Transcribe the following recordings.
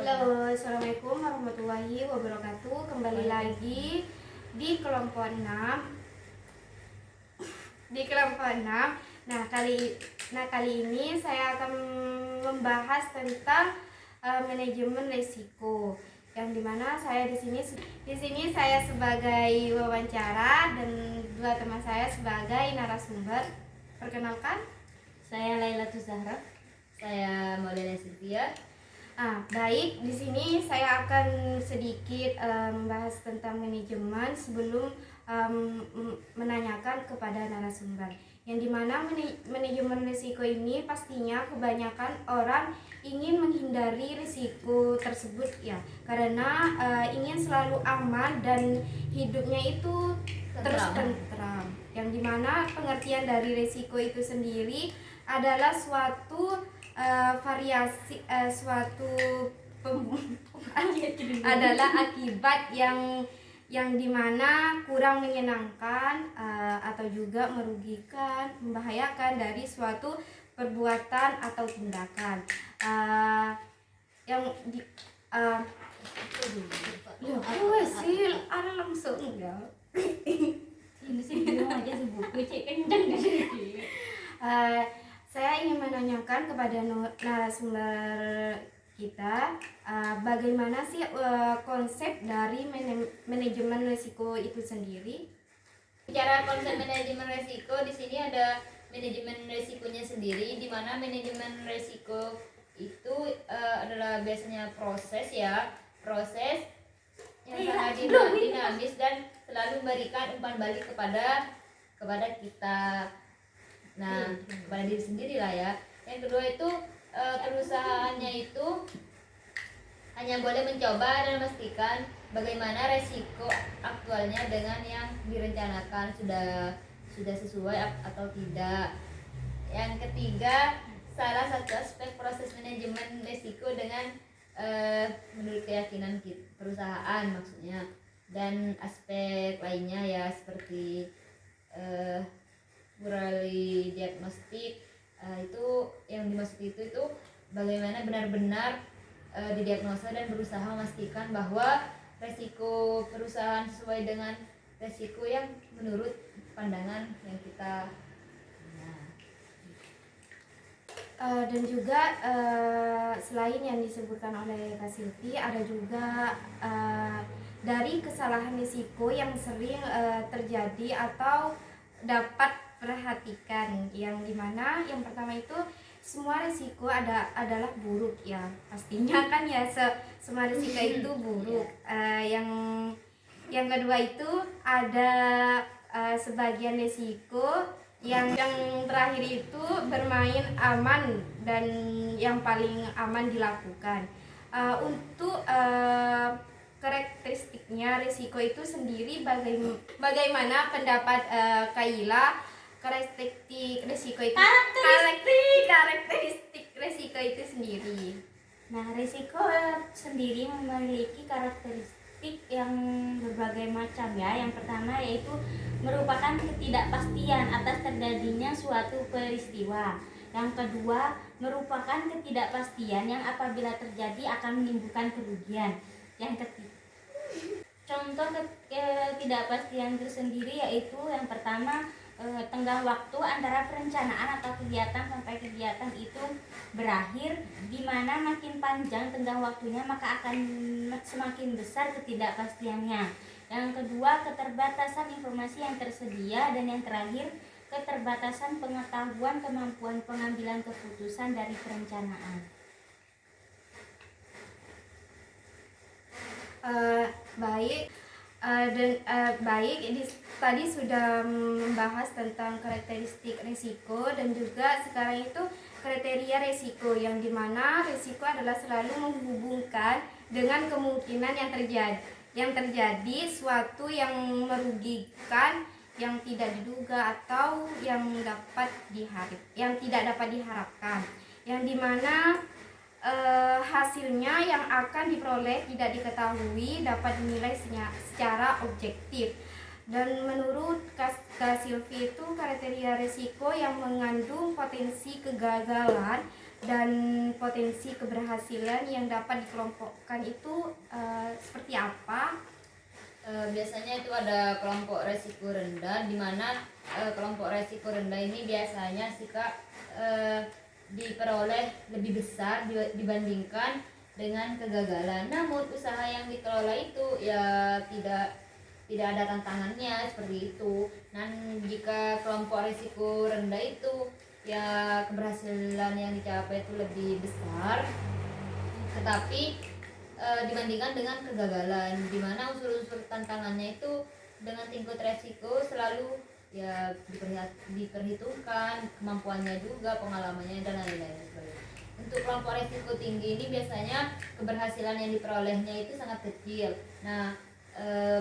Halo, Assalamualaikum warahmatullahi wabarakatuh. Kembali lagi di kelompok 6. Kali ini saya akan membahas tentang manajemen risiko. Yang dimana saya di sini saya sebagai wawancara dan dua teman saya sebagai narasumber. Perkenalkan, Saya Lailatul Zahra. Saya Maulana Sylvia. Baik, di sini saya akan sedikit membahas tentang manajemen sebelum menanyakan kepada narasumber. Yang dimana manajemen risiko ini pastinya kebanyakan orang ingin menghindari risiko tersebut ya, karena ingin selalu aman dan hidupnya itu terus tentram. Yang dimana pengertian dari risiko itu sendiri adalah suatu adalah akibat yang dimana kurang menyenangkan atau juga merugikan, membahayakan dari suatu perbuatan atau tindakan ada langsung ya. Ini sih bingung aja sebuku cek kencang gitu. Saya ingin menanyakan kepada narasumber kita, bagaimana sih konsep dari manajemen risiko itu sendiri? Bicara konsep manajemen risiko, di sini ada manajemen risikonya sendiri, di mana manajemen risiko itu adalah biasanya proses yang sangat dinamis dan selalu memberikan umpan balik kepada kita. Nah, kepada diri sendiri lah ya. Yang kedua itu perusahaannya itu hanya boleh mencoba dan memastikan bagaimana resiko aktualnya dengan yang direncanakan sudah sesuai atau tidak. Yang ketiga, salah satu aspek proses manajemen risiko dengan menurut keyakinan perusahaan maksudnya, dan aspek lainnya ya seperti Burali diagnostik, itu yang dimaksud itu bagaimana benar-benar didiagnosa dan berusaha memastikan bahwa resiko perusahaan sesuai dengan resiko yang menurut pandangan yang kita dan juga selain yang disebutkan oleh Kak Silvi, ada juga dari kesalahan risiko yang sering terjadi atau dapat perhatikan, yang dimana yang pertama itu semua risiko adalah buruk ya, pastinya kan ya, semua risiko itu buruk. Yang kedua itu ada sebagian risiko yang terakhir itu bermain aman dan yang paling aman dilakukan. Untuk karakteristiknya risiko itu sendiri, bagaimana pendapat Kaila? Karakteristik risiko itu sendiri. Nah, risiko sendiri memiliki karakteristik yang berbagai macam ya. Yang pertama yaitu merupakan ketidakpastian atas terjadinya suatu peristiwa. Yang kedua, merupakan ketidakpastian yang apabila terjadi akan menimbulkan kerugian. Yang ketiga, contoh ketidakpastian tersendiri yaitu yang pertama, tenggang waktu antara perencanaan atau kegiatan sampai kegiatan itu berakhir, di mana makin panjang tenggang waktunya maka akan semakin besar ketidakpastiannya. Yang kedua, keterbatasan informasi yang tersedia, dan yang terakhir, keterbatasan pengetahuan kemampuan pengambilan keputusan dari perencanaan. Tadi sudah membahas tentang karakteristik risiko dan juga sekarang itu kriteria risiko, yang dimana risiko adalah selalu menghubungkan dengan kemungkinan yang terjadi suatu yang merugikan, yang tidak diduga atau yang tidak dapat diharapkan, yang dimana hasilnya yang akan diperoleh tidak diketahui, dapat dinilai secara objektif. Dan menurut Kak Silvi itu kriteria risiko yang mengandung potensi kegagalan dan potensi keberhasilan yang dapat dikelompokkan itu seperti apa? Biasanya itu ada kelompok resiko rendah, di mana kelompok resiko rendah ini biasanya sih Kak diperoleh lebih besar dibandingkan dengan kegagalan. Namun usaha yang dikelola itu ya tidak ada tantangannya seperti itu. Dan jika kelompok risiko rendah itu ya keberhasilan yang dicapai itu lebih besar, tetapi dibandingkan dengan kegagalan, di mana unsur-unsur tantangannya itu dengan tingkat resiko selalu ya diperhitungkan, kemampuannya juga, pengalamannya dan lain-lain sebagainya. Untuk kelompok resiko tinggi ini biasanya keberhasilan yang diperolehnya itu sangat kecil. Nah,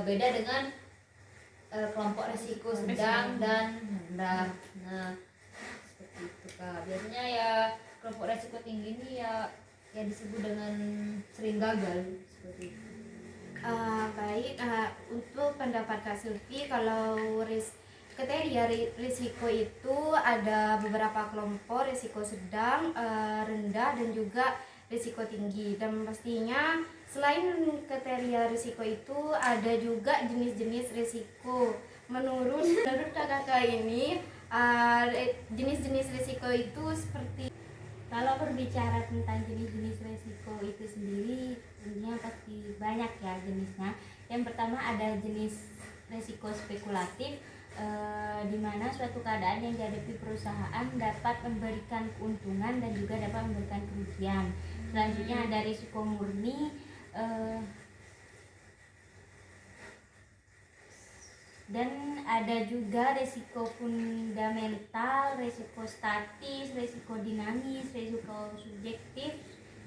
beda dengan kelompok resiko sedang dan rendah. Nah, seperti itu Kak. Biasanya ya kelompok resiko tinggi ini ya disebut dengan sering gagal seperti itu. Baik, untuk pendapat Kak Sylvie, kalau kriteria risiko itu ada beberapa kelompok, risiko sedang, rendah, dan juga risiko tinggi. Dan pastinya selain kriteria risiko itu ada juga jenis-jenis risiko. Menurut kakak ini, jenis-jenis risiko itu seperti, Kalau berbicara tentang jenis-jenis resiko itu sendiri, tentunya pasti banyak ya jenisnya. Yang pertama ada jenis resiko spekulatif, di mana suatu keadaan yang dihadapi perusahaan dapat memberikan keuntungan dan juga dapat memberikan kerugian. Selanjutnya ada risiko murni, dan ada juga resiko fundamental, resiko statis, resiko dinamis, resiko subjektif.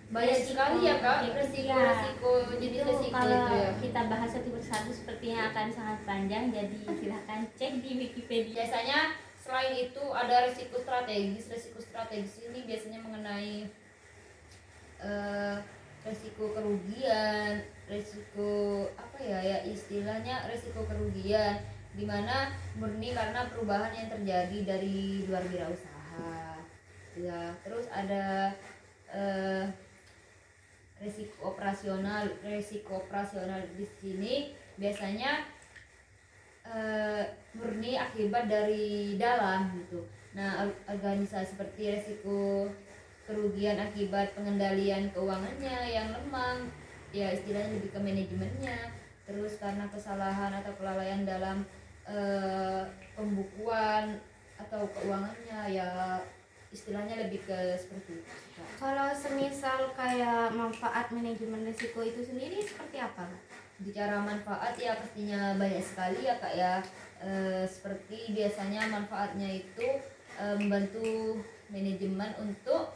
Banyak sekali ya Kak resiko jenis Itu resiko kalau itu ya. kita bahas satu persatu sepertinya akan sangat panjang, jadi silahkan cek di Wikipedia. Biasanya selain itu ada risiko strategis. Risiko strategis ini biasanya mengenai resiko kerugian, resiko apa ya istilahnya resiko kerugian, dimana murni karena perubahan yang terjadi dari luar wirausaha ya. Terus ada resiko operasional di sini biasanya murni akibat dari dalam gitu. Nah, organisasi seperti resiko kerugian akibat pengendalian keuangannya yang lemah, ya istilahnya lebih ke manajemennya. Terus karena kesalahan atau kelalaian dalam pembukuan atau keuangannya, ya istilahnya lebih ke seperti itu. kalau semisal kayak manfaat manajemen risiko itu sendiri seperti apa, Kak? Bicara manfaat ya pastinya banyak sekali ya Kak ya. Seperti biasanya manfaatnya itu membantu manajemen untuk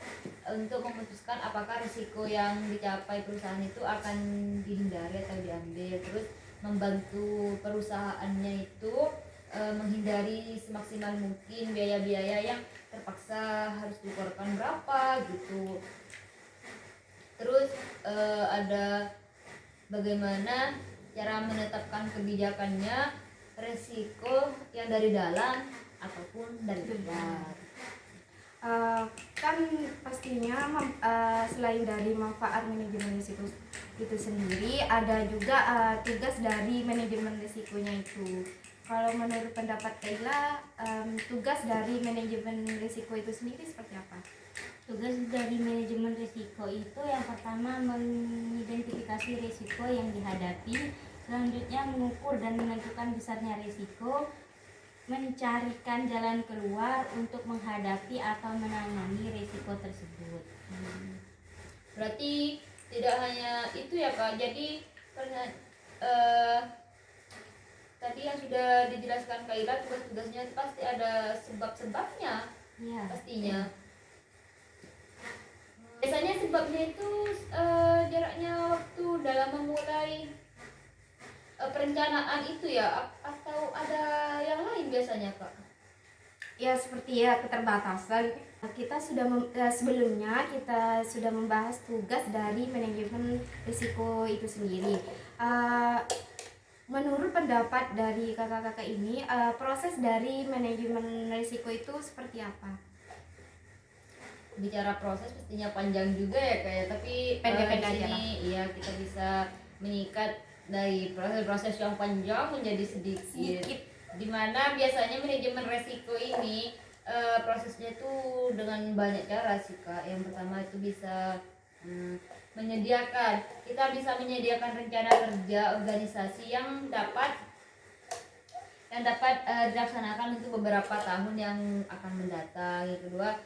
memutuskan apakah risiko yang dicapai perusahaan itu akan dihindari atau diambil. Terus membantu perusahaannya itu menghindari semaksimal mungkin biaya-biaya yang terpaksa harus dikeluarkan berapa gitu. Terus ada bagaimana cara menetapkan kebijakannya, resiko yang dari dalam ataupun dari luar. Kan pastinya selain dari manfaat manajemen risiko itu sendiri, ada juga tugas dari manajemen risikonya itu. Kalau menurut pendapat Kayla, tugas dari manajemen risiko itu sendiri seperti apa? Tugas dari manajemen risiko itu yang pertama mengidentifikasi risiko yang dihadapi, selanjutnya mengukur dan menentukan besarnya risiko, mencarikan jalan keluar untuk menghadapi atau menangani risiko tersebut. Berarti tidak hanya itu ya Kak. Jadi tadi yang sudah dijelaskan Kaila, tugas-tugasnya pasti ada sebab-sebabnya Ya, pastinya. Biasanya sebabnya itu jaraknya waktu dalam memulai perencanaan itu ya, atau ada yang lain biasanya Kak? Ya seperti ya keterbatasan. Kita sudah sebelumnya kita sudah membahas tugas dari manajemen risiko itu sendiri. Menurut pendapat dari kakak-kakak ini, proses dari manajemen risiko itu seperti apa? bicara proses pastinya panjang juga ya kayak, tapi Pendek-pendek di aja sini iya kita bisa menyikat dari proses-proses yang panjang menjadi sedikit. Dimana biasanya manajemen resiko ini prosesnya tuh dengan banyak cara sih Kak. Yang pertama itu bisa kita bisa menyediakan rencana kerja organisasi yang dapat dilaksanakan untuk beberapa tahun yang akan mendatang. Yang kedua,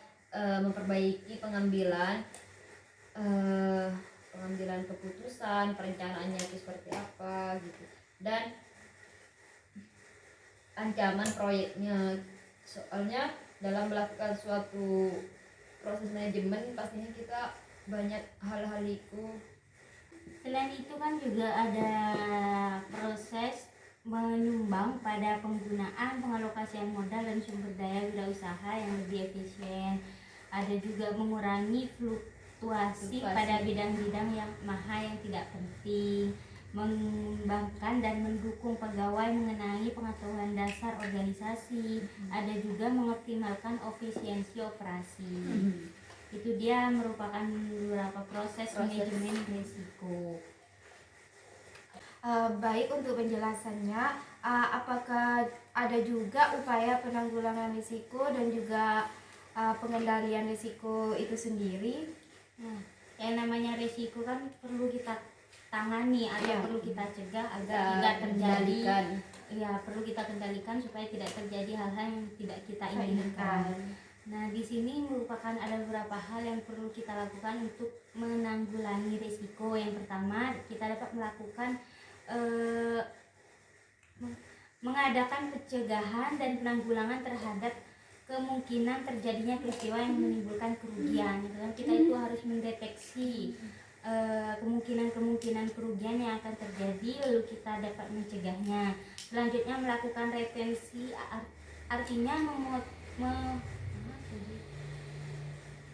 memperbaiki pengambilan keputusan, perencanaannya itu seperti apa gitu, dan ancaman proyeknya. Soalnya dalam melakukan suatu proses manajemen pastinya kita banyak hal-hal itu. Selain itu kan juga ada proses menyumbang pada penggunaan pengalokasian modal dan sumber daya wirausaha yang lebih efisien. Ada juga mengurangi fluktuasi pada bidang-bidang yang tidak penting, mengembangkan dan mendukung pegawai mengenai pengetahuan dasar organisasi. Ada juga mengoptimalkan efisiensi operasi. Itu dia merupakan beberapa proses manajemen risiko. Baik, untuk penjelasannya, apakah ada juga upaya penanggulangan risiko dan juga pengendalian risiko itu sendiri? Nah, yang namanya risiko kan perlu kita tangani atau perlu kita cegah agar tidak terjadi. Ya, perlu kita kendalikan supaya tidak terjadi hal-hal yang tidak kita inginkan. Nah, di sini merupakan ada beberapa hal yang perlu kita lakukan untuk menanggulangi risiko. Yang pertama, kita dapat melakukan mengadakan pencegahan dan penanggulangan terhadap kemungkinan terjadinya peristiwa yang menimbulkan kerugian. Kita itu harus mendeteksi kemungkinan kerugian yang akan terjadi, lalu kita dapat mencegahnya. Selanjutnya, melakukan retensi, artinya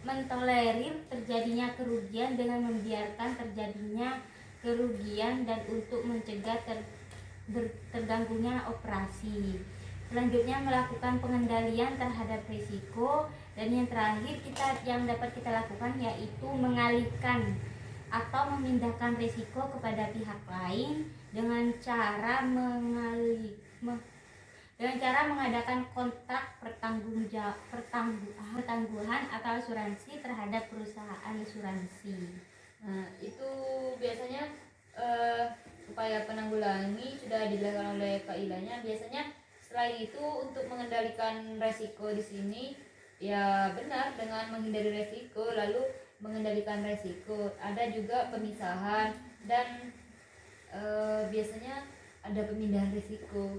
mentolerir terjadinya kerugian dengan membiarkan terjadinya kerugian dan untuk mencegah terganggunya operasi. Selanjutnya, melakukan pengendalian terhadap risiko, dan yang terakhir yang dapat kita lakukan yaitu mengalihkan atau memindahkan risiko kepada pihak lain dengan cara mengadakan kontrak pertangguhan atau asuransi terhadap perusahaan asuransi. Nah, itu biasanya upaya penanggulangi sudah dilakukan oleh Kak Ilanya. Biasanya selain itu untuk mengendalikan resiko di sini ya benar dengan menghindari resiko lalu mengendalikan resiko. Ada juga pemisahan dan biasanya ada pemindahan risiko.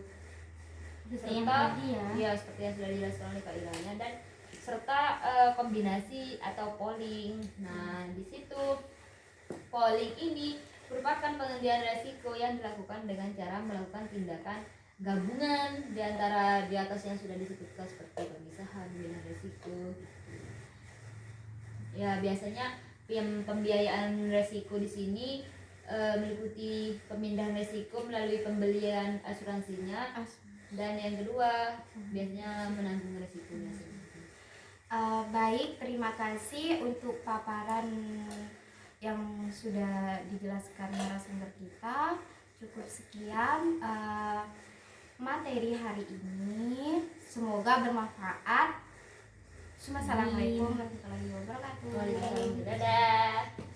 Serta ya seperti yang sudah dijelaskan oleh Kak Ilanya, dan serta kombinasi atau polling. Nah, di situ polling ini merupakan pengendalian resiko yang dilakukan dengan cara melakukan tindakan gabungan di antara di atas yang sudah disebutkan seperti pemisahan, pemilihan resiko. Ya, biasanya pembiayaan resiko di sini meliputi pemindahan resiko melalui pembelian asuransinya, dan yang kedua biasanya menanggung resikonya. Baik, terima kasih untuk paparan yang sudah dijelaskan narasumber kita. Cukup sekian materi hari ini, semoga bermanfaat. Assalamualaikum warahmatullahi wabarakatuh. Dadah.